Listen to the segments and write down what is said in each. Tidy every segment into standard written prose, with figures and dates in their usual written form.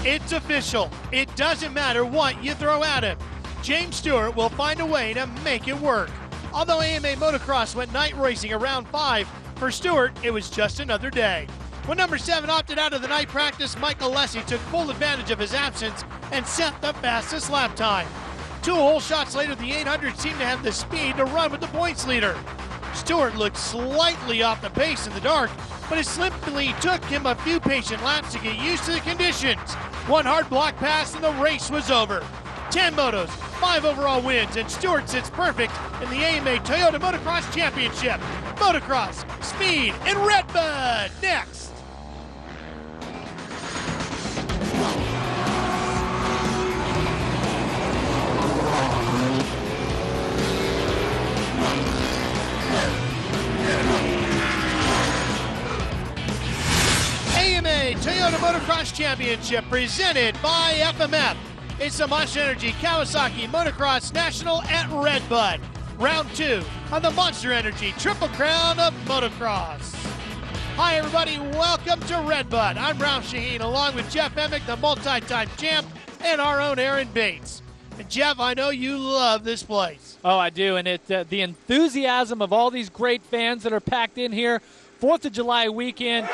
It's official. It doesn't matter what you throw at him. James Stewart will find a way to make it work. Although AMA Motocross went night racing around 5, for Stewart, it was just another day. When number 7 opted out of the night practice, Michael Lessie took full advantage of his absence and set the fastest lap time. 2 whole shots later, the 800 seemed to have the speed to run with the points leader. Stewart looked slightly off the pace in the dark, but it simply took him a few patient laps to get used to the conditions. One hard block pass and the race was over. 10 motos, 5 overall wins, and Stewart sits perfect in the AMA Toyota Motocross Championship. Motocross, Speed, and Redbud next. AMA Toyota Motocross Championship presented by FMF. It's the Monster Energy Kawasaki Motocross National at Redbud. Round 2 on the Monster Energy Triple Crown of Motocross. Hi everybody, welcome to Redbud. I'm Ralph Shaheen along with Jeff Emick, the multi-time champ, and our own Aaron Bates. And Jeff, I know you love this place. Oh, I do, and the enthusiasm of all these great fans that are packed in here, 4th of July weekend.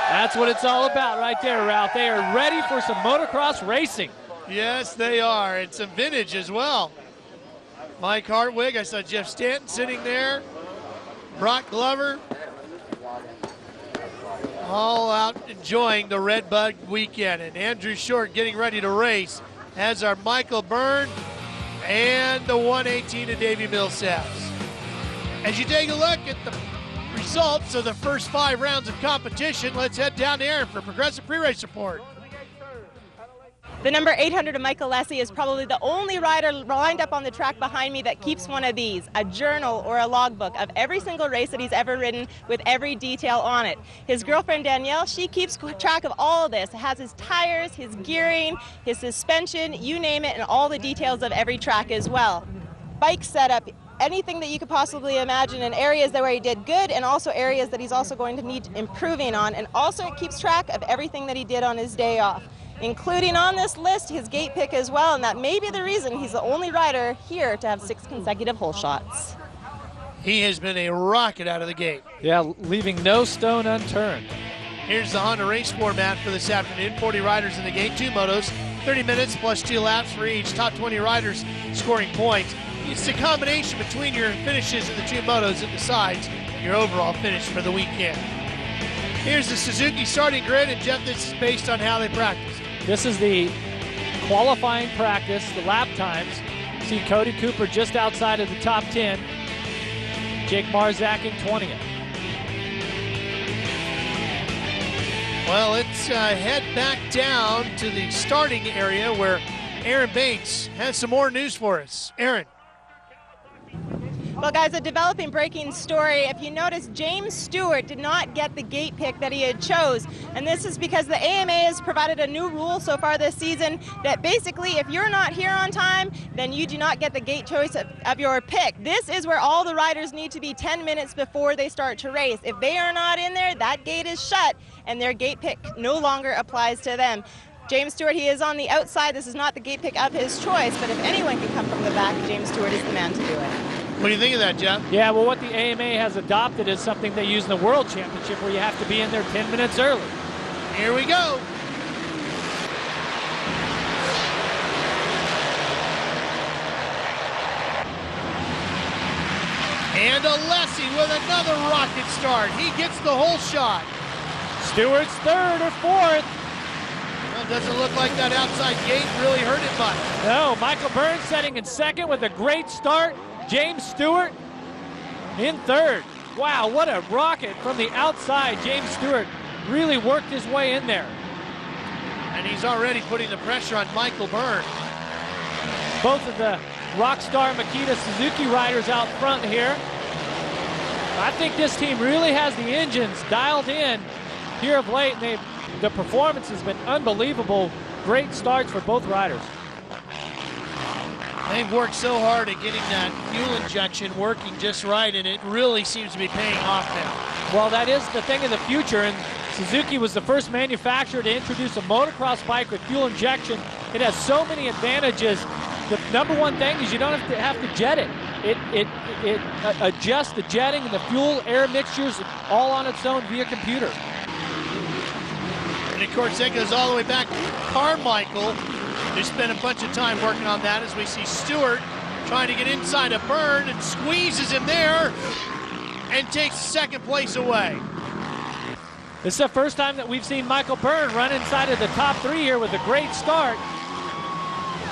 That's what it's all about right there, Ralph. They are ready for some motocross racing. Yes, they are, and some vintage as well. Mike Hartwig, I saw Jeff Stanton sitting there. Brock Glover, all out enjoying the Redbud weekend. And Andrew Short getting ready to race, as are Michael Byrne and the 118 of Davey Millsaps. As you take a look at the results of the first 5 rounds of competition, let's head down to Aaron for Progressive Pre-Race Report. The number 800 of Michael Lessie is probably the only rider lined up on the track behind me that keeps one of these, a journal or a logbook of every single race that he's ever ridden with every detail on it. His girlfriend Danielle, she keeps track of all of this. It has his tires, his gearing, his suspension, you name it, and all the details of every track as well. Bike setup, anything that you could possibly imagine, in areas where he did good and also areas that he's also going to need improving on. And also it keeps track of everything that he did on his day off, including on this list his gate pick as well, and that may be the reason he's the only rider here to have 6 consecutive hole shots. He has been a rocket out of the gate. Yeah, leaving no stone unturned. Here's the Honda race format for this afternoon. 40 riders in the gate, 2 motos, 30 minutes plus 2 laps for each. Top 20 riders scoring points. It's the combination between your finishes in the 2 motos that decides your overall finish for the weekend. Here's the Suzuki starting grid, and Jeff, this is based on how they practice. This is the qualifying practice, the lap times. See Cody Cooper just outside of the top 10. Jake Marzak in 20th. Well, let's head back down to the starting area where Aaron Bates has some more news for us. Aaron. Well, guys, a developing breaking story. If you notice, James Stewart did not get the gate pick that he had chose. And this is because the AMA has provided a new rule so far this season that basically if you're not here on time, then you do not get the gate choice of your pick. This is where all the riders need to be 10 minutes before they start to race. If they are not in there, that gate is shut and their gate pick no longer applies to them. James Stewart, he is on the outside. This is not the gate pick of his choice, but if anyone can come from the back, James Stewart is the man to do it. What do you think of that, Jeff? Yeah, well, what the AMA has adopted is something they use in the World Championship where you have to be in there 10 minutes early. Here we go. And Alessi with another rocket start. He gets the whole shot. Stewart's 3rd or 4th. Well, doesn't look like that outside gate really hurt it much. No, Michael Byrne setting in 2nd with a great start. James Stewart in 3rd. Wow, what a rocket from the outside. James Stewart really worked his way in there. And he's already putting the pressure on Michael Byrne. Both of the Rockstar Makita Suzuki riders out front here. I think this team really has the engines dialed in here of late, and the performance has been unbelievable. Great starts for both riders. They've worked so hard at getting that fuel injection working just right, and it really seems to be paying off now. Well, that is the thing of the future, and Suzuki was the first manufacturer to introduce a motocross bike with fuel injection. It has so many advantages. The number one thing is you don't have to jet it. It adjusts the jetting and the fuel air mixtures all on its own via computer. And of course, that goes all the way back to Carmichael. They spent a bunch of time working on that as we see Stewart trying to get inside of Byrne and squeezes him there and takes second place away. This is the first time that we've seen Michael Byrne run inside of the top three here with a great start.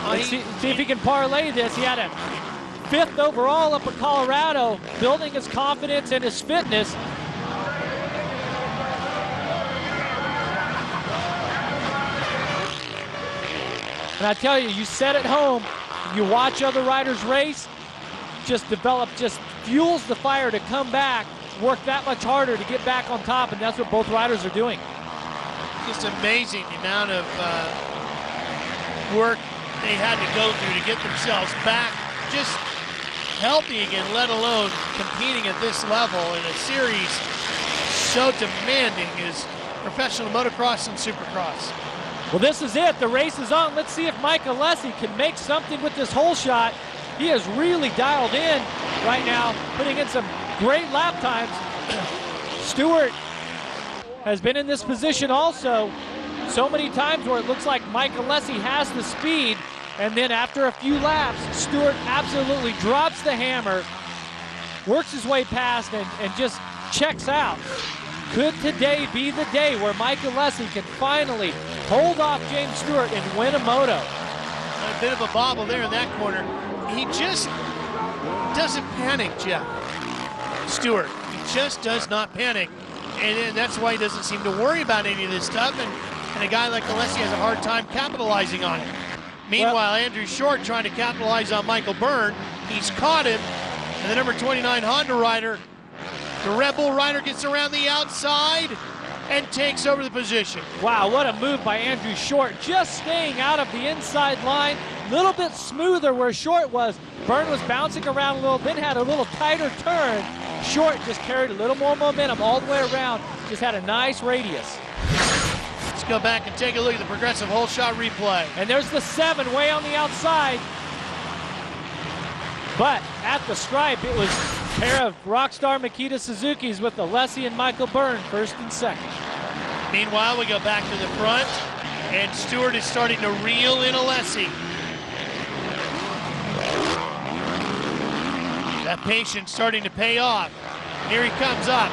Let's see if he can parlay this. He had a 5th overall up at Colorado, building his confidence and his fitness. And I tell you, you sit at home, you watch other riders race, just fuels the fire to come back, work that much harder to get back on top, and that's what both riders are doing. Just amazing the amount of work they had to go through to get themselves back just healthy again, let alone competing at this level in a series so demanding as professional motocross and supercross. Well, this is it. The race is on. Let's see if Mike Alessi can make something with this hole shot. He is really dialed in right now, putting in some great lap times. Stewart has been in this position also so many times where it looks like Mike Alessi has the speed, and then after a few laps, Stewart absolutely drops the hammer, works his way past, and just checks out. Could today be the day where Mike Alessi can finally hold off James Stewart and win a moto? A bit of a bobble there in that corner. He just doesn't panic, Jeff. Stewart, he just does not panic. And that's why he doesn't seem to worry about any of this stuff. And a guy like Alessi has a hard time capitalizing on it. Meanwhile, Andrew Short trying to capitalize on Michael Byrne. He's caught him. And the number 29 Honda rider, the Red Bull rider, gets around the outside and takes over the position. Wow, what a move by Andrew Short. Just staying out of the inside line. A little bit smoother where Short was. Byrne was bouncing around a little, then had a little tighter turn. Short just carried a little more momentum all the way around. Just had a nice radius. Let's go back and take a look at the progressive hole shot replay. And there's the 7 way on the outside. But at the stripe, it was a pair of Rockstar Makita Suzukis with Alessi and Michael Byrne, first and second. Meanwhile, we go back to the front, and Stewart is starting to reel in Alessi. That patience starting to pay off. Here he comes up.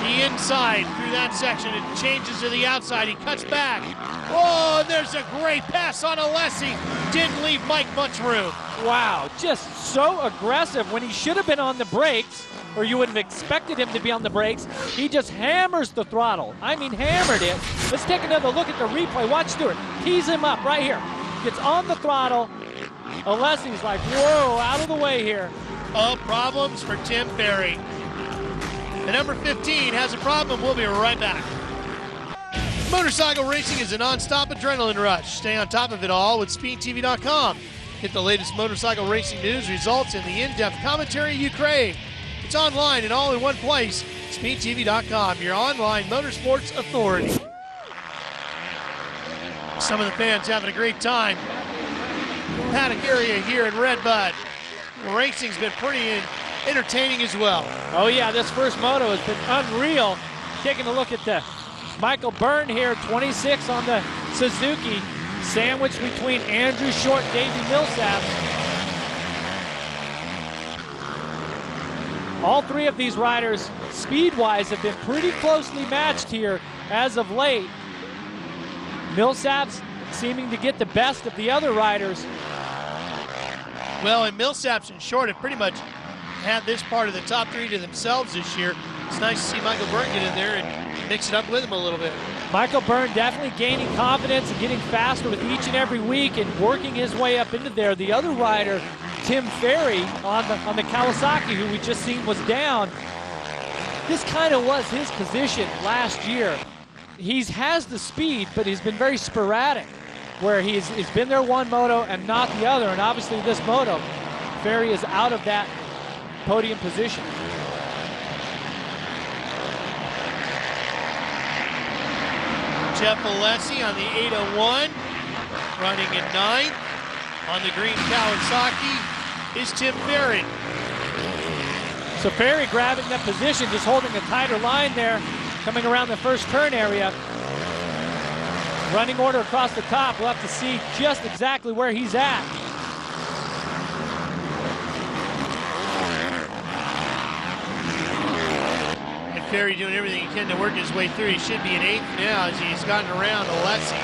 The inside through that section. It changes to the outside. He cuts back. Oh, and there's a great pass on Alessi. Didn't leave Mike much room. Wow, just so aggressive when he should have been on the brakes, or you would have expected him to be on the brakes. He just hammers the throttle. I mean, hammered it. Let's take another look at the replay. Watch Stewart tease him up right here. Gets on the throttle. Alessi's like, whoa, out of the way here. Oh, problems for Tim Ferry. The number 15 has a problem. We'll be right back. Motorcycle racing is a non-stop adrenaline rush. Stay on top of it all with SpeedTV.com. Get the latest motorcycle racing news, results, and the in-depth commentary you crave. It's online and all in one place. SpeedTV.com, your online motorsports authority. Some of the fans having a great time. Paddock area here in Redbud. Racing's been pretty entertaining as well. Oh yeah, this first moto has been unreal. Taking a look at the Michael Byrne here, 26 on the Suzuki, sandwiched between Andrew Short and Davey Millsap. All three of these riders, speed-wise, have been pretty closely matched here as of late. Millsap's seeming to get the best of the other riders. Well, and Millsaps and Short have pretty much had this part of the top three to themselves this year. It's nice to see Michael Byrne get in there and mix it up with him a little bit. Michael Byrne definitely gaining confidence and getting faster with each and every week and working his way up into there. The other rider, Tim Ferry, on the Kawasaki, who we just seen was down, this kind of was his position last year. He has the speed, but he's been very sporadic, where he's been there one moto and not the other. And obviously this moto, Ferry is out of that podium position. Jeff Alessi on the 801, running in 9th. On the green Kawasaki is Tim Ferry. So Ferry grabbing that position, just holding a tighter line there, coming around the first turn area. Running order across the top. We'll have to see just exactly where he's at. And Ferry doing everything he can to work his way through. He should be in 8th now as he's gotten around Alessi.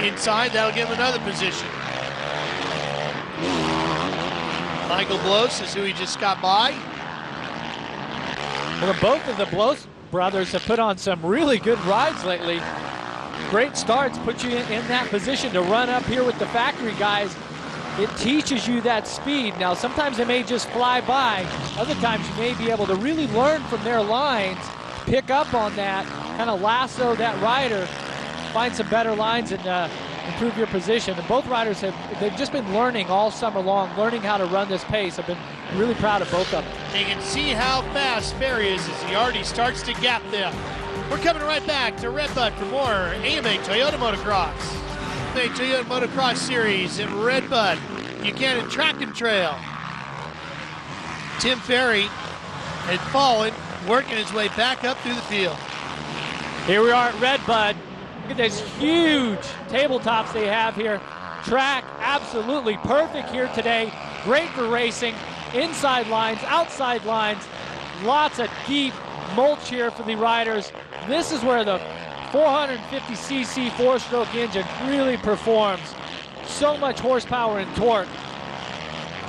Inside, that'll give him another position. Michael Bloss is who he just got by. Well, both of the Bloss brothers have put on some really good rides lately. Great starts, put you in that position to run up here with the factory guys. It teaches you that speed. Now, sometimes they may just fly by. Other times you may be able to really learn from their lines, pick up on that, kind of lasso that rider, find some better lines and improve your position. And both riders they've just been learning all summer long, learning how to run this pace. I've been really proud of both of them. You can see how fast Ferry is as he already starts to gap them. We're coming right back to Redbud for more AMA Toyota Motocross. AMA Toyota Motocross Series in Redbud, Buchanan Track and Trail. Tim Ferry had fallen, working his way back up through the field. Here we are at Redbud. Look at these huge tabletops they have here. Track absolutely perfect here today. Great for racing. Inside lines, outside lines. Lots of deep mulch here for the riders. This is where the 450cc four-stroke engine really performs. So much horsepower and torque.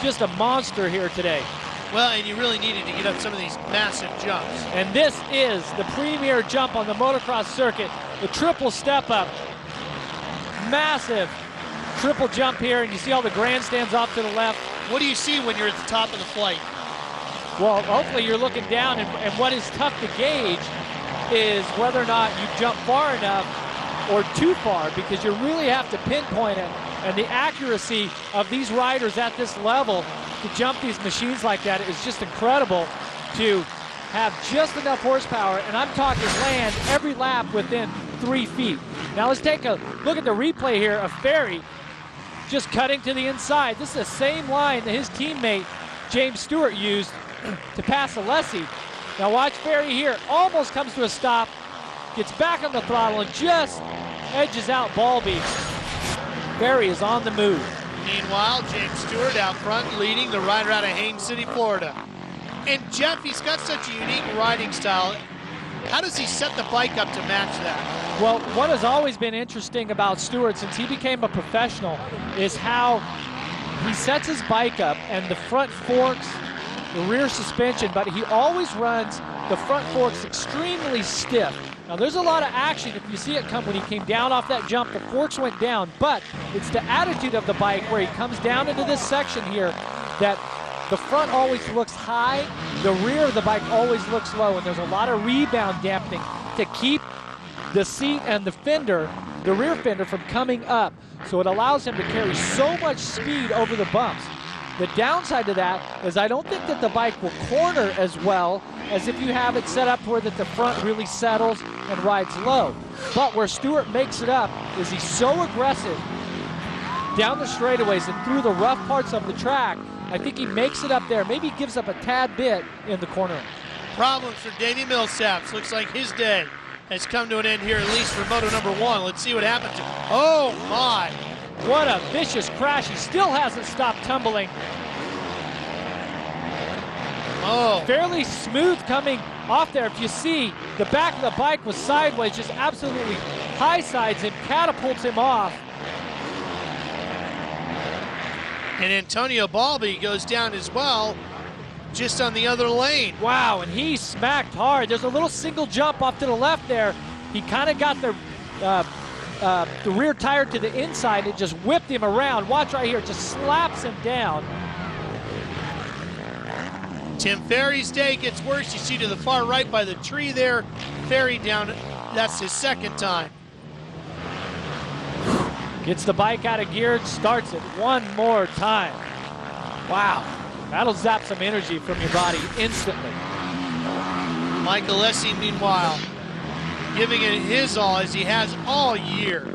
Just a monster here today. Well, and you really needed to get up some of these massive jumps. And this is the premier jump on the motocross circuit. The triple step up. Massive triple jump here, and you see all the grandstands off to the left. What do you see when you're at the top of the flight? Well, hopefully you're looking down, and what is tough to gauge is whether or not you jump far enough or too far, because you really have to pinpoint it. And the accuracy of these riders at this level to jump these machines like that is just incredible, to have just enough horsepower, and I'm talking land every lap within 3 feet. Now let's take a look at the replay here of Ferry just cutting to the inside. This is the same line that his teammate James Stewart used to pass Alessi. Now watch Ferry here, almost comes to a stop, gets back on the throttle and just edges out Balby. Ferry is on the move. Meanwhile, James Stewart out front leading the rider out of Haines City, Florida. And Jeff, he's got such a unique riding style. How does he set the bike up to match that? Well, what has always been interesting about Stewart since he became a professional is how he sets his bike up and the front forks, the rear suspension, but he always runs the front forks extremely stiff. Now there's a lot of action if you see it come when he came down off that jump, the forks went down, but it's the attitude of the bike where he comes down into this section here that the front always looks high, the rear of the bike always looks low, and there's a lot of rebound dampening to keep the seat and the fender, the rear fender, from coming up. So it allows him to carry so much speed over the bumps. The downside to that is I don't think that the bike will corner as well as if you have it set up where that the front really settles and rides low. But where Stewart makes it up is he's so aggressive down the straightaways and through the rough parts of the track. I think he makes it up there. Maybe he gives up a tad bit in the corner. Problems for Davey Millsaps. Looks like his day has come to an end here, at least for Moto number 1. Let's see what happens. Oh my! What a vicious crash. He still hasn't stopped tumbling. Oh. Fairly smooth coming off there. If you see, the back of the bike was sideways, just absolutely high sides, and catapults him off. And Antonio Balbi goes down as well, just on the other lane. Wow, and he smacked hard. There's a little single jump off to the left there. He kind of got the rear tire to the inside and just whipped him around. Watch right here, just slaps him down. Tim Ferry's day gets worse. You see to the far right by the tree there, Ferry down. That's his second time. Gets the bike out of gear, starts it one more time. Wow, that'll zap some energy from your body instantly. Michael Alessi, meanwhile, giving it his all as he has all year.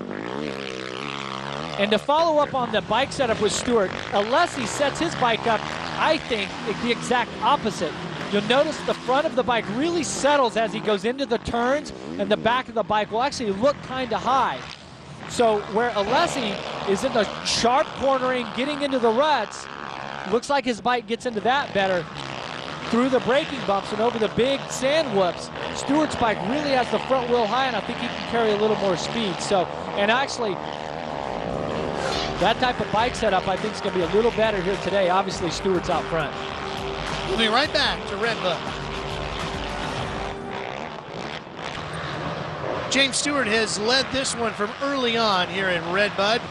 And to follow up on the bike setup with Stewart, Alessi sets his bike up, I think, the exact opposite. You'll notice the front of the bike really settles as he goes into the turns, and the back of the bike will actually look kind of high. So where Alessi is in the sharp cornering, getting into the ruts, looks like his bike gets into that better through the braking bumps and over the big sand whoops. Stewart's bike really has the front wheel high, and I think he can carry a little more speed. So, and actually, that type of bike setup I think is going to be a little better here today. Obviously, Stewart's out front. We'll be right back to Redbud. James Stewart has led this one from early on here in Redbud.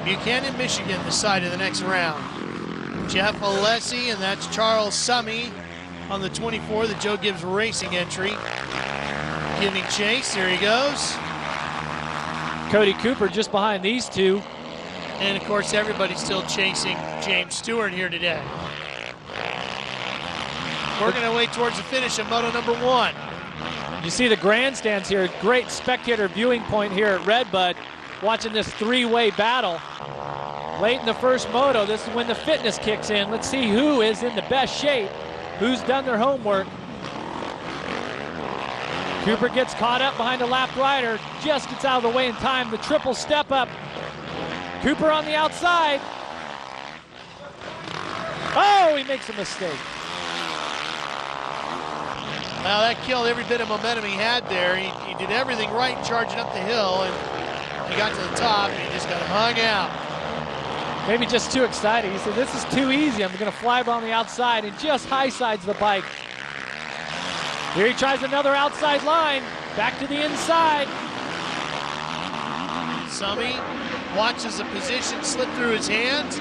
Buchanan, Michigan, the side of the next round. Jeff Alessi, and that's Charles Summey on the 24, the Joe Gibbs Racing entry. Giving chase, there he goes. Cody Cooper just behind these two. And of course, everybody's still chasing James Stewart here today. Working our way towards the finish of Moto number 1. You see the grandstands here, great spectator viewing point here at Redbud, watching this three-way battle. Late in the first moto, this is when the fitness kicks in. Let's see who is in the best shape, who's done their homework. Cooper gets caught up behind a lapped rider, just gets out of the way in time. The triple step up. Cooper on the outside. Oh, he makes a mistake. Well, that killed every bit of momentum he had there. He did everything right charging up the hill, and he got to the top, and he just got hung out. Maybe just too excited. He said, this is too easy. I'm going to fly by on the outside, and just high sides the bike. Here he tries another outside line. Back to the inside. Summey watches the position slip through his hands.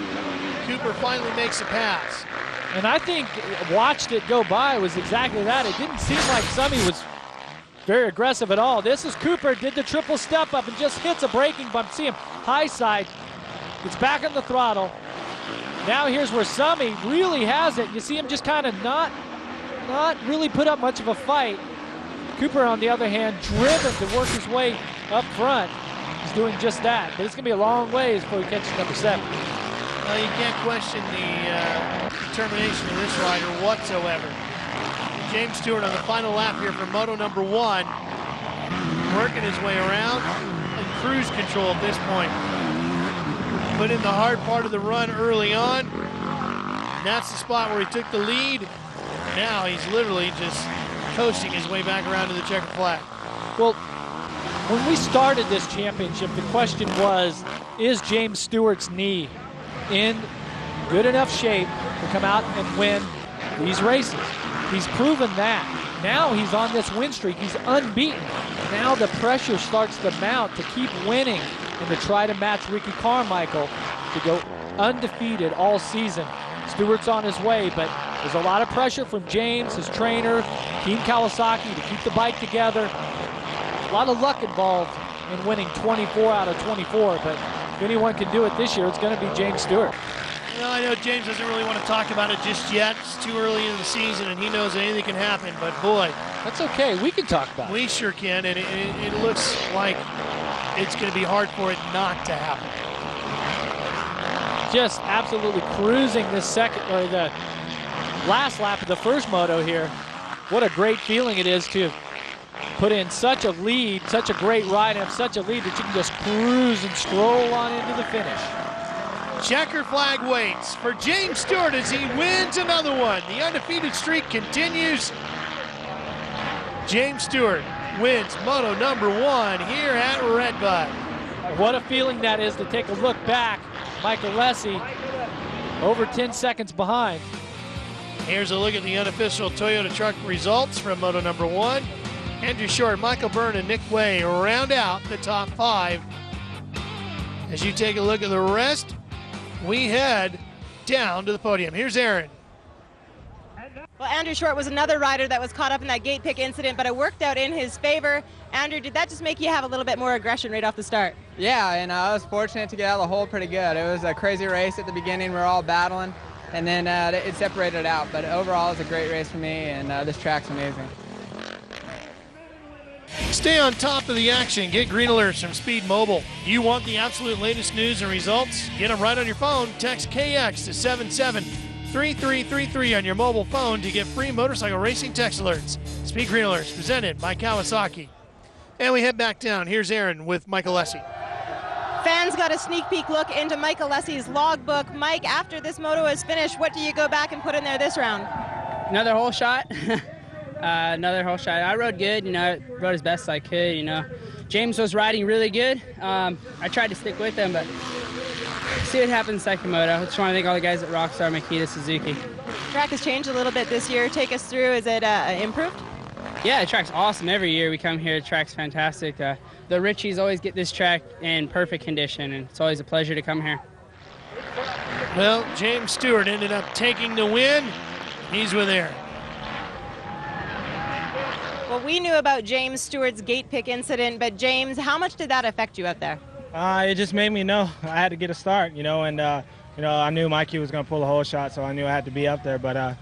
Cooper finally makes a pass. And I think watched it go by was exactly that. It didn't seem like Summey was very aggressive at all. This is Cooper, did the triple step up and just hits a braking bump. See him high side, gets back on the throttle. Now here's where Summey really has it. You see him just kind of not really put up much of a fight. Cooper, on the other hand, driven to work his way up front. He's doing just that, but it's going to be a long ways before he catches number 7. Well, you can't question the determination of this rider whatsoever. James Stewart on the final lap here for Moto number 1, working his way around in cruise control at this point. But in the hard part of the run early on, that's the spot where he took the lead. Now he's literally just coasting his way back around to the checkered flag. Well, when we started this championship, the question was, is James Stewart's knee in good enough shape to come out and win these races? He's proven that. Now he's on this win streak. He's unbeaten. Now the pressure starts to mount to keep winning and to try to match Ricky Carmichael to go undefeated all season. Stewart's on his way, but there's a lot of pressure from James, his trainer, Team Kawasaki, to keep the bike together. A lot of luck involved in winning 24 out of 24, but if anyone can do it this year, it's going to be James Stewart. Well, I know James doesn't really want to talk about it just yet. It's too early in the season, and he knows anything can happen, but boy. That's okay. We can talk about it. We sure can, and it looks like it's going to be hard for it not to happen. Just absolutely cruising this second, or the last lap of the first moto here. What a great feeling it is to put in such a lead, such a great ride, and have such a lead that you can just cruise and stroll on into the finish. Checker flag waits for James Stewart as he wins another one. The undefeated streak continues. James Stewart wins Moto number 1 here at Redbud. What a feeling that is to take a look back. Michael Alessi over 10 seconds behind. Here's a look at the unofficial Toyota truck results from Moto number 1. Andrew Short, Michael Byrne, and Nick Way round out the top 5. As you take a look at the rest, we head down to the podium. Here's Aaron. Well, Andrew Short was another rider that was caught up in that gate pick incident, but it worked out in his favor. Andrew, did that just make you have a little bit more aggression right off the start? Yeah, and I was fortunate to get out of the hole pretty good. It was a crazy race at the beginning. We were all battling, and then it separated out. But overall, it was a great race for me, and this track's amazing. Stay on top of the action. Get green alerts from Speed Mobile. You want the absolute latest news and results? Get them right on your phone. Text KX to 773333 on your mobile phone to get free motorcycle racing text alerts. Speed Green Alerts presented by Kawasaki. And we head back down. Here's Aaron with Mike Alessi. Fans got a sneak peek look into Mike Alessi's logbook. Mike, after this moto is finished, what do you go back and put in there this round? Another whole shot. Another whole shot. I rode good, I rode as best I could, James was riding really good. I tried to stick with him, but see what happens second moto. I just want to thank all the guys at Rockstar, Makita, Suzuki. Track has changed a little bit this year. Take us through. Is it improved? Yeah, the track's awesome. Every year we come here, the track's fantastic. The Richies always get this track in perfect condition, and it's always a pleasure to come here. Well, James Stewart ended up taking the win. He's with Aaron. Well, we knew about James Stewart's gate pick incident, but James, how much did that affect you out there? It just made me know I had to get a start, and I knew Mikey was going to pull the whole shot, so I knew I had to be up there. But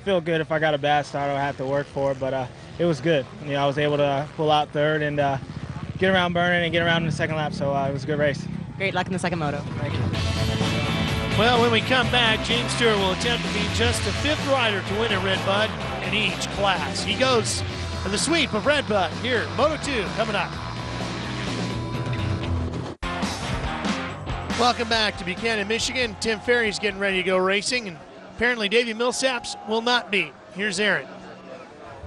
feel good if I got a bad start, I have to work for it. But it was good. I was able to pull out third and get around burning and get around in the second lap. So it was a good race. Great luck in the second moto. Thank you. Well, when we come back, James Stewart will attempt to be just the 5th rider to win a Red Bud in each class. He goes for the sweep of Red Bud here, Moto 2 coming up. Welcome back to Buchanan, Michigan. Tim Ferry's getting ready to go racing, and apparently Davey Millsaps will not be. Here's Aaron.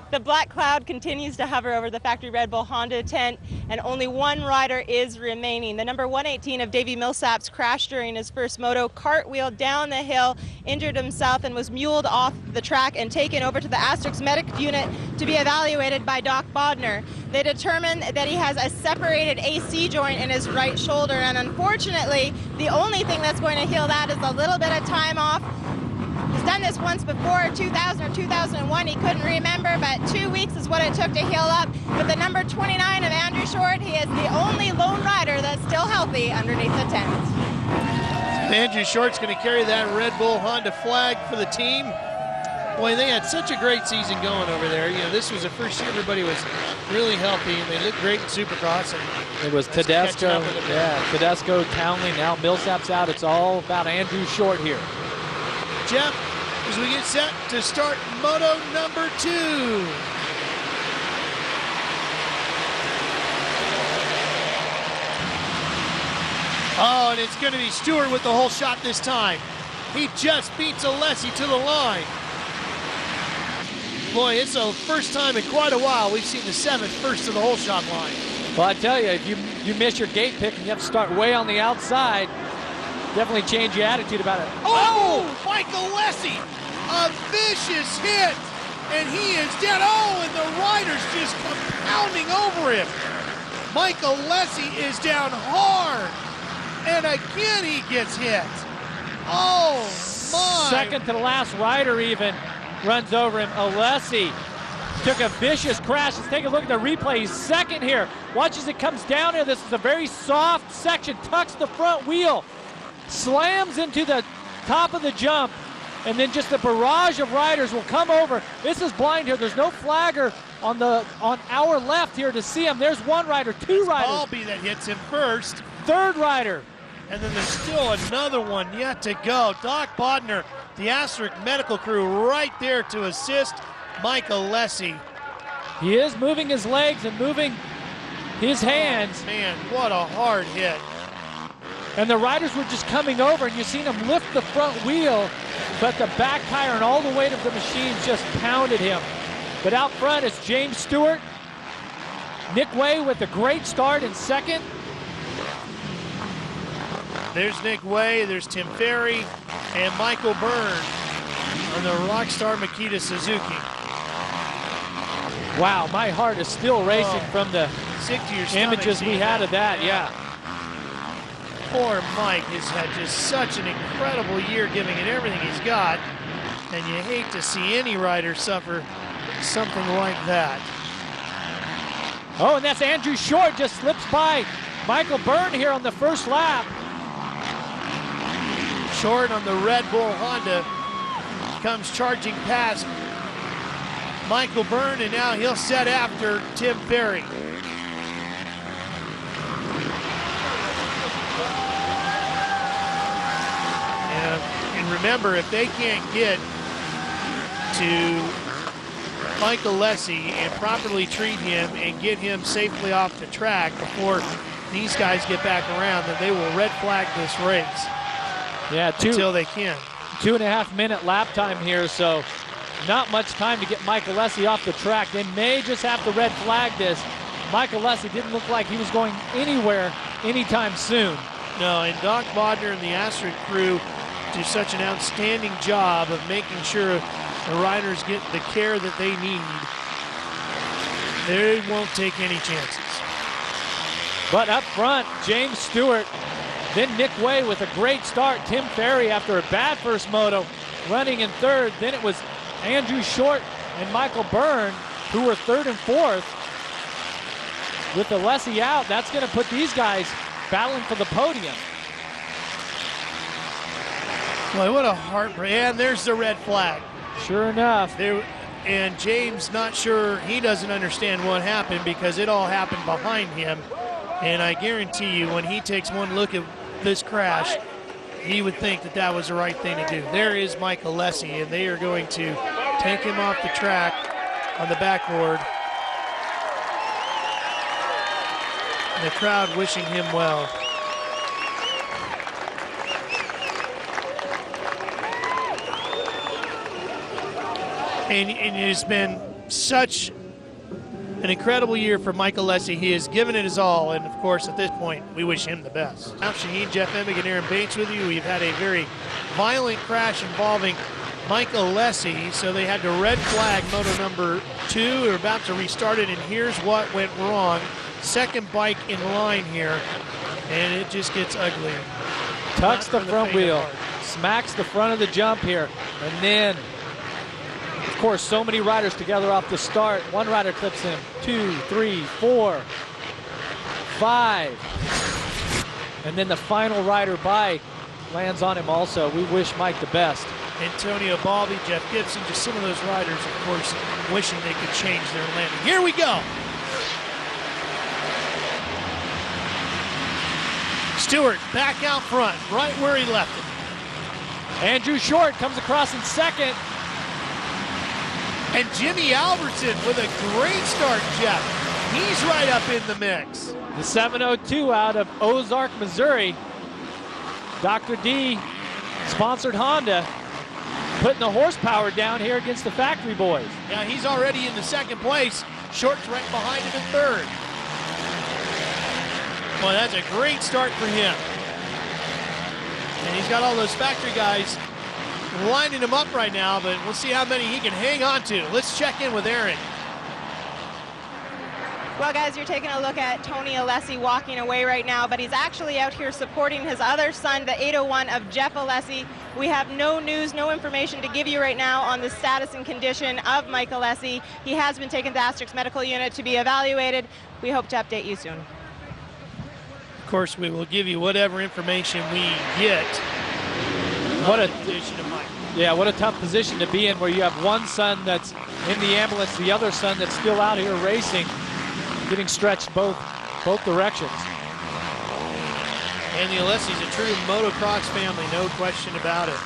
The black cloud continues to hover over the factory Red Bull Honda tent, and only one rider is remaining. The number 118 of Davey Millsaps crashed during his first moto, cartwheeled down the hill, injured himself, and was muled off the track and taken over to the Asterix medic unit to be evaluated by Doc Bodner. They determined that he has a separated AC joint in his right shoulder, and unfortunately, the only thing that's going to heal that is a little bit of time off. He's done this once before, 2000 or 2001, he couldn't remember, but 2 weeks is what it took to heal up. With the number 29 of Andrew Short, he is the only lone rider that's still healthy underneath the tent. Andrew Short's going to carry that Red Bull Honda flag for the team. Boy, they had such a great season going over there. This was the first year everybody was really healthy, and they looked great in Supercross. And it was Tedesco, Tedesco, Townley, now Millsaps out. It's all about Andrew Short here. Jeff, as we get set to start Moto number 2. Oh, and it's going to be Stewart with the whole shot this time. He just beats Alessi to the line. Boy, it's the first time in quite a while we've seen the 7th first to the whole shot line. Well, I tell you, if you miss your gate pick and you have to start way on the outside, definitely change your attitude about it. Oh, Mike Alessi, a vicious hit, and he is dead. Oh, and the rider's just compounding over him. Mike Alessi is down hard, and again he gets hit. Oh, my. Second to the last rider even runs over him. Alessi took a vicious crash. Let's take a look at the replay. He's second here. Watch as it comes down here. This is a very soft section, tucks the front wheel, slams into the top of the jump, and then just a barrage of riders will come over. This is blind here. There's no flagger on our left here to see him. There's one rider, two riders. Albee that hits him first. Third rider. And then there's still another one yet to go. Doc Bodner, the Asterix medical crew right there to assist Mike Alessi. He is moving his legs and moving his hands. Oh, man, what a hard hit. And the riders were just coming over, and you've seen him lift the front wheel, but the back tire and all the weight of the machine just pounded him. But out front is James Stewart. Nick Way with a great start in second. There's Nick Way, there's Tim Ferry, and Michael Byrne on the Rockstar Makita Suzuki. Wow, my heart is still racing from the images we had of that, yeah. Poor Mike has had just such an incredible year, giving it everything he's got, and you hate to see any rider suffer something like that. Oh, and that's Andrew Short, just slips by Michael Byrne here on the first lap. Short on the Red Bull Honda comes charging past Michael Byrne, and now he'll set after Tim Ferry. And remember, if they can't get to Michael Lessie and properly treat him and get him safely off the track before these guys get back around, then they will red flag this race. Yeah, until they can. 2.5 minute lap time here, so not much time to get Michael Lessie off the track. They may just have to red flag this. Michael Lessie didn't look like he was going anywhere anytime soon. No, and Doc Bodner and the Astrid crew do such an outstanding job of making sure the riders get the care that they need. They won't take any chances. But up front, James Stewart, then Nick Way with a great start. Tim Ferry, after a bad first moto, running in third. Then it was Andrew Short and Michael Byrne who were third and fourth. With the Lessie out, that's going to put these guys battling for the podium. Boy, what a heartbreak. And there's the red flag. Sure enough. And James, not sure, he doesn't understand what happened because it all happened behind him. And I guarantee you, when he takes one look at this crash, he would think that that was the right thing to do. There is Michael Lessie, and they are going to take him off the track on the backboard. The crowd wishing him well. And it has been such an incredible year for Michael Lessie. He has given it his all, and of course, at this point, we wish him the best. Now, Shaheen, Jeff Emig, and Aaron Bates with you. We've had a very violent crash involving Michael Lessie, so they had to red flag moto number 2. They're about to restart it, and here's what went wrong. Second bike in line here, and it just gets uglier. Tucks the front wheel, smacks the front of the jump here, and then, of course, so many riders together off the start. One rider clips him. 2, 3, 4, 5. And then the final rider by lands on him also. We wish Mike the best. Antonio Balbi, Jeff Gibson, just some of those riders, of course, wishing they could change their landing. Here we go. Stewart back out front, right where he left it. Andrew Short comes across in second. And Jimmy Albertson with a great start, Jeff. He's right up in the mix. The 702 out of Ozark, Missouri. Dr. D sponsored Honda, putting the horsepower down here against the factory boys. Yeah, he's already in the second place. Short's right behind him in third. Boy, that's a great start for him. And he's got all those factory guys lining him up right now, but we'll see how many he can hang on to. Let's check in with Aaron. Well, guys, you're taking a look at Tony Alessi walking away right now, but he's actually out here supporting his other son, the 801 of Jeff Alessi. We have no news, no information to give you right now on the status and condition of Mike Alessi. He has been taken to Asterix Medical Unit to be evaluated. We hope to update you soon. Of course, we will give you whatever information we get. What a tough position to be in, where you have one son that's in the ambulance, the other son that's still out here racing, getting stretched both directions. And the Alessi's a true motocross family, no question about it.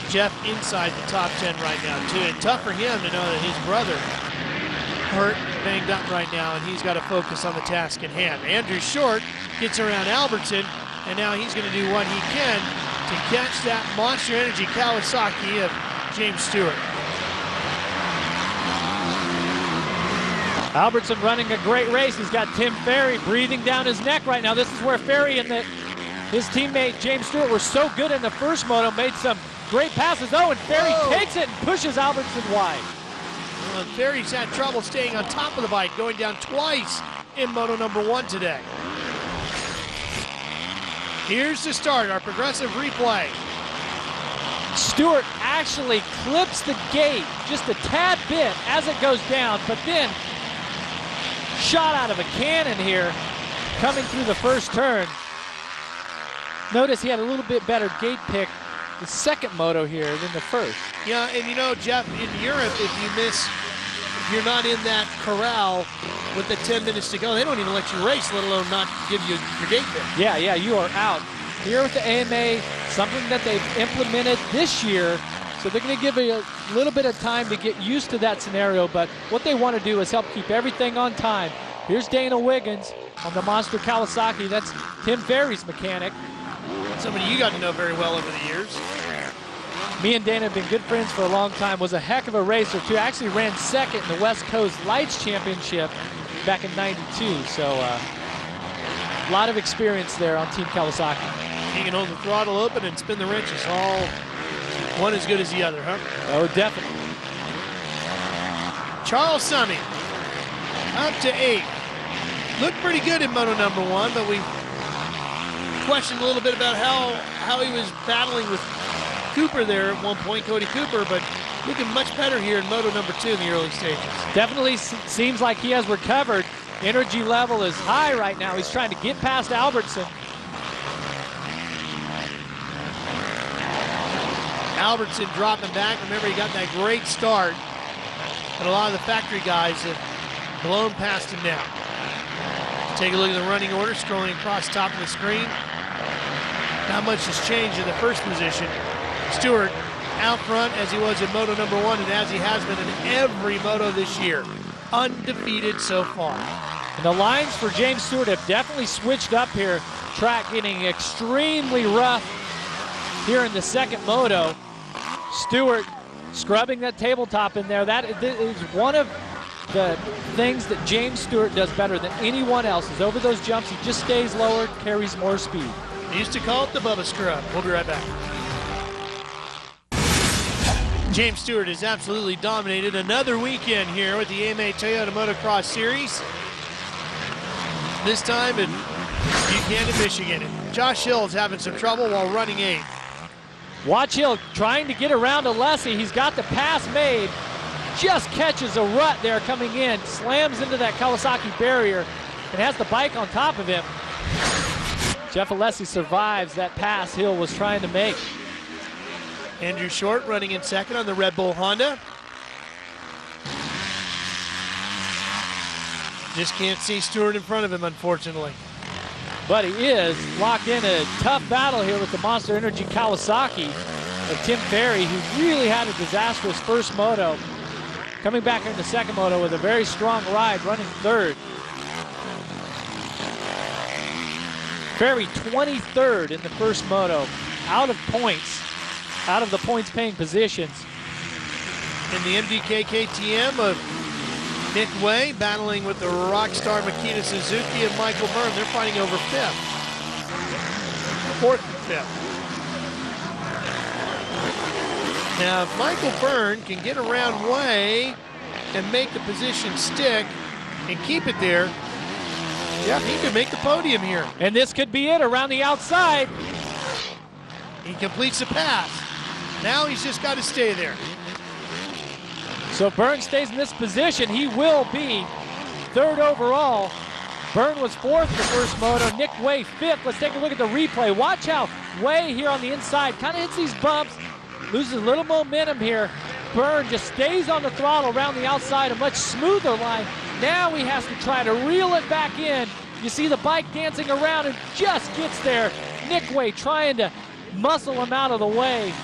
Jeff inside the top 10 right now, too. And tough for him to know that his brother hurt, banged up right now, and he's got to focus on the task at hand. Andrew Short gets around Albertson, and now he's going to do what he can to catch that Monster Energy Kawasaki of James Stewart. Albertson running a great race. He's got Tim Ferry breathing down his neck right now. This is where Ferry and his teammate James Stewart were so good in the first moto, made some great passes. Oh, and Ferry takes it and pushes Albertson wide. Well, Ferry's had trouble staying on top of the bike, going down twice in moto number 1 today. Here's the start, our progressive replay. Stewart actually clips the gate just a tad bit as it goes down, but then shot out of a cannon here coming through the first turn. Notice he had a little bit better gate pick the second moto here than the first. Yeah, and you know, Jeff, in Europe, if you miss you're not in that corral with the 10 minutes to go, they don't even let you race, let alone not give you your gate pick. Yeah, you are out. Here with the AMA, something that they've implemented this year, so they're going to give you a little bit of time to get used to that scenario, but what they want to do is help keep everything on time. Here's Dana Wiggins on the Monster Kawasaki. That's Tim Ferry's mechanic. Somebody you got to know very well over the years. Me and Dana have been good friends for a long time. Was a heck of a racer, too. Actually ran second in the West Coast Lights Championship back in '92, so a lot of experience there on Team Kawasaki. He can hold the throttle open and spin the wrenches, all one as good as the other, huh? Oh, definitely. Charles Summey, up to 8. Looked pretty good in Moto number 1, but we questioned a little bit about how he was battling with Cooper there at one point, Cody Cooper, but looking much better here in Moto number 2 in the early stages. Definitely Seems like he has recovered. Energy level is high right now. He's trying to get past Albertson. Albertson dropping back. Remember, he got that great start, and a lot of the factory guys have blown past him now. Take a look at the running order, scrolling across the top of the screen. Not much has changed in the first position. Stewart out front as he was in Moto number 1 and as he has been in every Moto this year. Undefeated so far. And the lines for James Stewart have definitely switched up here. Track getting extremely rough here in the second Moto. Stewart scrubbing that tabletop in there. That is one of the things that James Stewart does better than anyone else, is over those jumps, he just stays lower, carries more speed. They used to call it the Bubba Scrub. We'll be right back. James Stewart has absolutely dominated another weekend here with the AMA Toyota Motocross Series. This time in Buchanan, Michigan. Josh Hill's having some trouble while running 8th. Watch Hill trying to get around Alessi. He's got the pass made. Just catches a rut there coming in. Slams into that Kawasaki barrier and has the bike on top of him. Jeff Alessi survives that pass Hill was trying to make. Andrew Short running in second on the Red Bull Honda. Just can't see Stewart in front of him, unfortunately. But he is locked in a tough battle here with the Monster Energy Kawasaki of Tim Ferry, who really had a disastrous first Moto. Coming back in the second Moto with a very strong ride, running 3rd. Ferry 23rd in the first Moto, out of points, out of the points-paying positions. In the MDK KTM of Nick Way battling with the Rockstar Makita Suzuki and Michael Byrne. They're fighting over 5th. 4th and 5th. Now, if Michael Byrne can get around Way and make the position stick and keep it there, yeah, he could make the podium here. And this could be it around the outside. He completes the pass. Now he's just got to stay there. So Byrne stays in this position. He will be 3rd overall. Byrne was 4th in the first Moto. Nick Way 5th. Let's take a look at the replay. Watch how Way here on the inside kind of hits these bumps, loses a little momentum here. Byrne just stays on the throttle around the outside, a much smoother line. Now he has to try to reel it back in. You see the bike dancing around and just gets there. Nick Way trying to muscle him out of the way.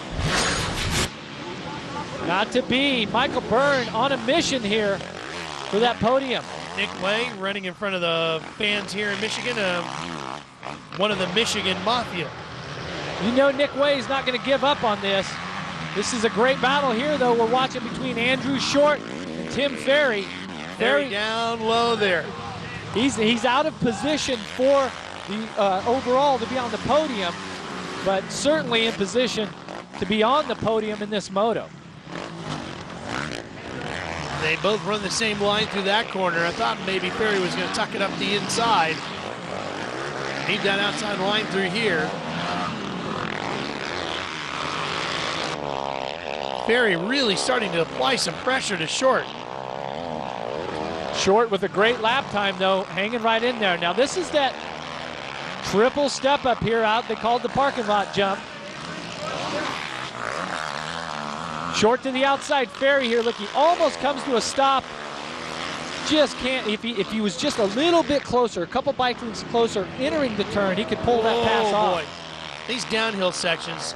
Not to be. Michael Byrne on a mission here for that podium. Nick Way running in front of the fans here in Michigan, one of the Michigan Mafia. You know Nick Way is not going to give up on this. This is a great battle here, though. We're watching between Andrew Short and Tim Ferry. Ferry down low there. He's out of position for the overall to be on the podium, but certainly in position to be on the podium in this Moto. They both run the same line through that corner. I thought maybe Ferry was going to tuck it up the inside. Need that outside line through here. Ferry really starting to apply some pressure to Short. Short with a great lap time, though, hanging right in there. Now, this is that triple step up here out. They called the parking lot jump. Short to the outside. Ferry here, look, he almost comes to a stop just can't, if he was just a little bit closer, a couple bike lengths closer, entering the turn, he could pull that pass off. Boy. These downhill sections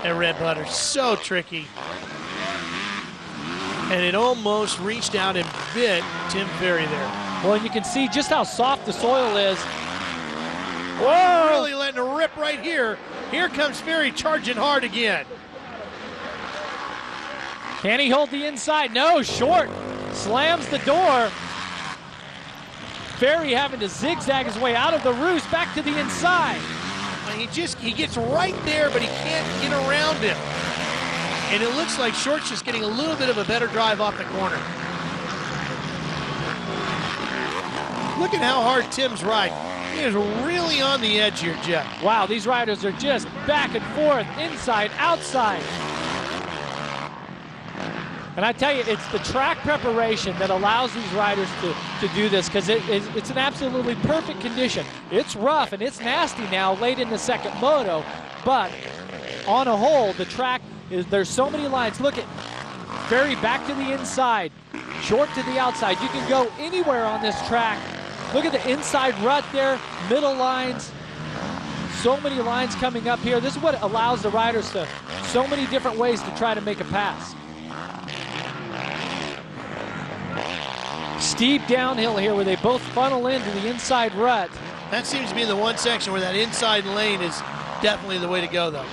at Red Bud are so tricky. And it almost reached out and bit Tim Ferry there. Well, and you can see just how soft the soil is. Whoa! Really letting it rip right here. Here comes Ferry charging hard again. Can he hold the inside? No, short. Slams the door. Ferry having to zigzag his way out of the roost back to the inside. He gets right there, but he can't get around him. And it looks like Short's just getting a little bit of a better drive off the corner. Look at how hard Tim's riding. He is really on the edge here, Jeff. Wow, these riders are just back and forth, inside, outside. And I tell you, it's the track preparation that allows these riders to do this, because it's an absolutely perfect condition. It's rough and it's nasty now late in the second moto, but on a whole, the track there's so many lines. Look at Ferry back to the inside, Short to the outside. You can go anywhere on this track. Look at the inside rut there, middle lines. So many lines coming up here. This is what allows the riders to, so many different ways to try to make a pass. Steep downhill here where they both funnel into the inside rut. That seems to be the one section where that inside lane is definitely the way to go, though.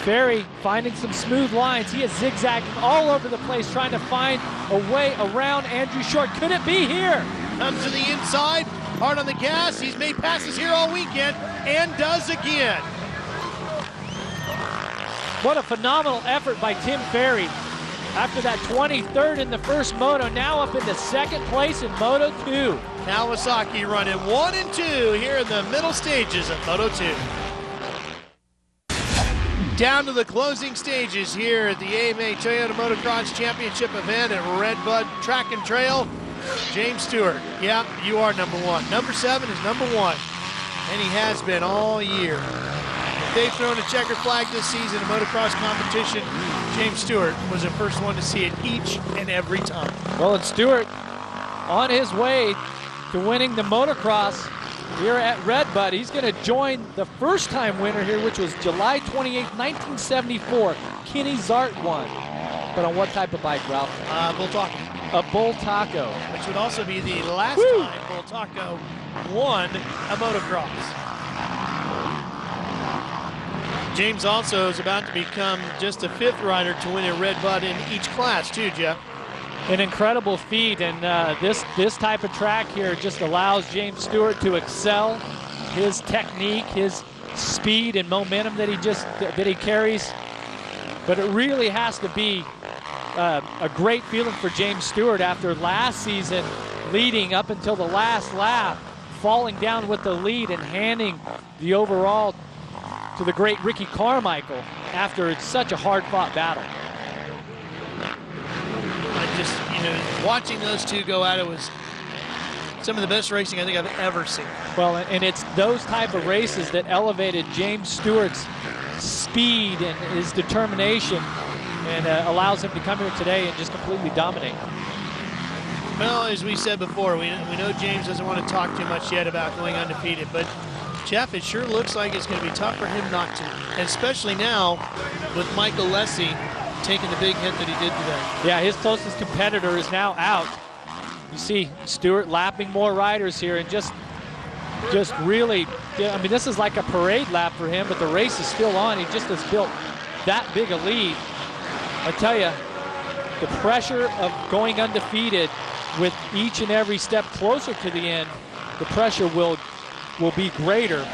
Ferry finding some smooth lines. He is zigzagging all over the place, trying to find a way around Andrew Short. Could it be here? Comes to the inside, hard on the gas. He's made passes here all weekend and does again. What a phenomenal effort by Tim Ferry. After that 23rd in the first moto, now up into second place in Moto 2. Kawasaki running 1 and 2 here in the middle stages of Moto 2. Down to the closing stages here at the AMA Toyota Motocross Championship event at Red Bud Track and Trail. James Stewart, yeah, you are number 1. Number 7 is number 1, and he has been all year. If they've thrown a checkered flag this season in motocross competition, James Stewart was the first one to see it each and every time. Well, it's Stewart on his way to winning the motocross here at Red Bud. He's going to join the first-time winner here, which was July 28, 1974. Kenny Zart won. But on what type of bike, Ralph? Bull Taco. A Bull Taco. Which would also be the last time Bull Taco won a motocross. James also is about to become just a 5th rider to win a Red Bud in each class too, Jeff. An incredible feat, and this type of track here just allows James Stewart to excel. His technique, his speed and momentum that he carries. But it really has to be a great feeling for James Stewart after last season, leading up until the last lap, falling down with the lead and handing the overall to the great Ricky Carmichael after such a hard-fought battle. Watching those two go at it was some of the best racing I think I've ever seen. Well, and it's those type of races that elevated James Stewart's speed and his determination and allows him to come here today and just completely dominate. Well, as we said before, we know James doesn't want to talk too much yet about going undefeated, but Jeff, it sure looks like it's going to be tough for him not to, and especially now with Michael Lessie taking the big hit that he did today. Yeah, his closest competitor is now out. You see Stewart lapping more riders here and just really, I mean, this is like a parade lap for him, but the race is still on. He just has built that big a lead. I tell you, the pressure of going undefeated with each and every step closer to the end, the pressure will be greater.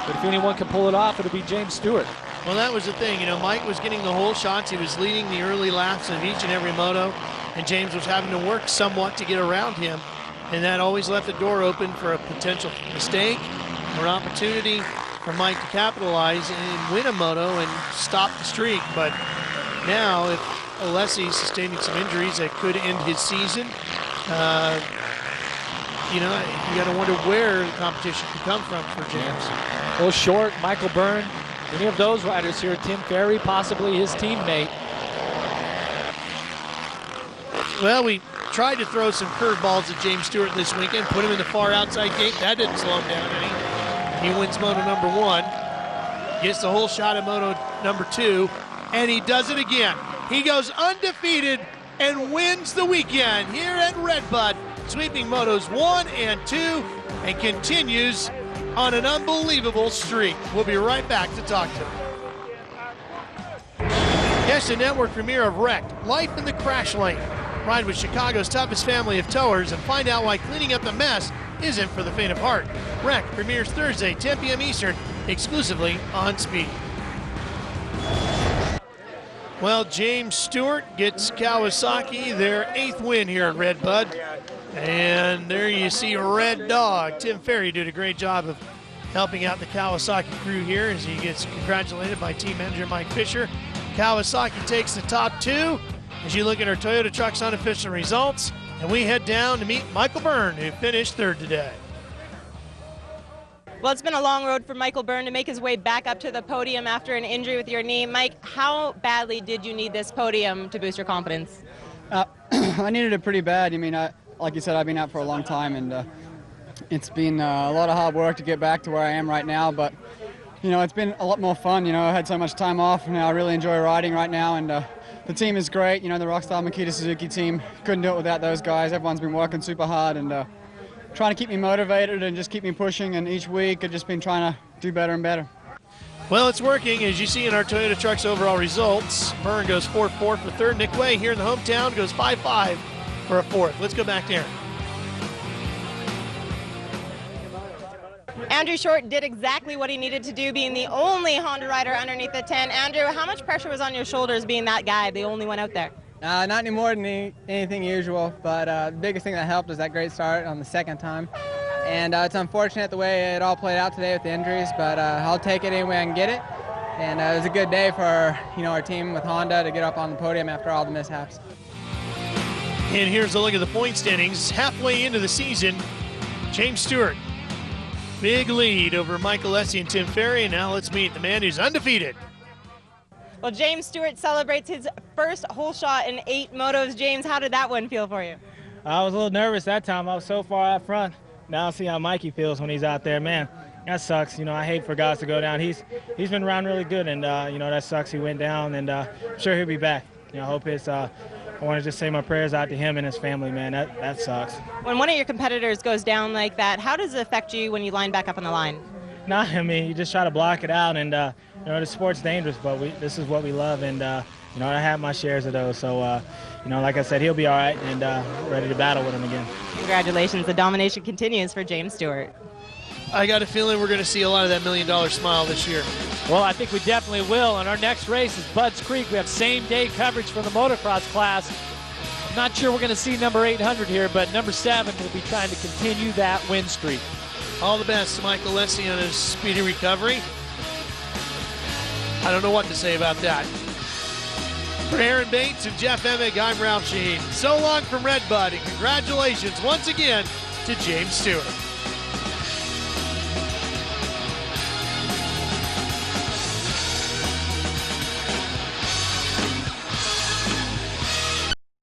But if anyone can pull it off, it'll be James Stewart. Well, that was the thing. You know, Mike was getting the whole shots. He was leading the early laps of each and every moto, and James was having to work somewhat to get around him, and that always left the door open for a potential mistake or opportunity for Mike to capitalize and win a moto and stop the streak. But now, if Alessi's sustaining some injuries that could end his season, you got to wonder where the competition could come from for James. Well, Short, Michael Byrne, any of those riders here, Tim Ferry, possibly his teammate. Well, we tried to throw some curveballs at James Stewart this weekend, put him in the far outside gate. That didn't slow him down any. He wins Moto number 1, gets the whole shot at Moto number 2, and he does it again. He goes undefeated and wins the weekend here at Redbud, sweeping Motos 1 and 2, and continues on an unbelievable streak. We'll be right back to talk to him. Catch the network premiere of Wrecked, Life in the Crash Lane. Ride with Chicago's toughest family of towers and find out why cleaning up the mess isn't for the faint of heart. Wrecked premieres Thursday, 10 p.m. Eastern, exclusively on Speed. Well, James Stewart gets Kawasaki their 8th win here at Redbud. And there you see Red Dog. Tim Ferry did a great job of helping out the Kawasaki crew here as he gets congratulated by team manager Mike Fisher. Kawasaki takes the top 2 as you look at our Toyota Trucks unofficial results. And we head down to meet Michael Byrne, who finished 3rd today. Well, it's been a long road for Michael Byrne to make his way back up to the podium after an injury with your knee. Mike, how badly did you need this podium to boost your confidence? I needed it pretty bad. I mean, like you said, I've been out for a long time, and it's been a lot of hard work to get back to where I am right now. But, you know, it's been a lot more fun. You know, I had so much time off, and I really enjoy riding right now. And the team is great. You know, the Rockstar Makita Suzuki team, couldn't do it without those guys. Everyone's been working super hard and trying to keep me motivated and just keep me pushing. And each week, I've just been trying to do better and better. Well, it's working, as you see in our Toyota Trucks overall results. Byrne goes 4-4 for 3rd. Nick Way here in the hometown goes 5-5 for a 4th. Let's go back to Aaron. Andrew Short did exactly what he needed to do, being the only Honda rider underneath the 10. Andrew, how much pressure was on your shoulders being that guy, the only one out there? Not any more than anything usual, but the biggest thing that helped was that great start on the 2nd time. And it's unfortunate the way it all played out today with the injuries, but I'll take it any way I can get it. And it was a good day for our team with Honda to get up on the podium after all the mishaps. And here's a look at the point standings. Halfway into the season, James Stewart, big lead over Michael Alessi and Tim Ferry. And now let's meet the man who's undefeated. Well, James Stewart celebrates his first whole shot in 8 motos. James, how did that one feel for you? I was a little nervous that time. I was so far out front. Now I'll see how Mikey feels when he's out there. Man, that sucks. You know, I hate for guys to go down. He's been around really good, and you know, that sucks. He went down, and I'm sure he'll be back. You know, I hope it's. I want to just say my prayers out to him and his family. Man, that sucks. When one of your competitors goes down like that, how does it affect you when you line back up on the line? Nah, I mean, you just try to block it out, and you know, the sport's dangerous, but this is what we love, and you know, I have my shares of those. So, you know, like I said, he'll be all right, and ready to battle with him again. Congratulations. The domination continues for James Stewart. I got a feeling we're going to see a lot of that $1 million smile this year. Well, I think we definitely will. And our next race is Budds Creek. We have same-day coverage for the motocross class. I'm not sure we're going to see number 800 here, but number 7 will be trying to continue that win streak. All the best to Michael Alessi on his speedy recovery. I don't know what to say about that. For Aaron Bates and Jeff Emig, I'm Ralph Sheen. So long from Redbud, and congratulations once again to James Stewart.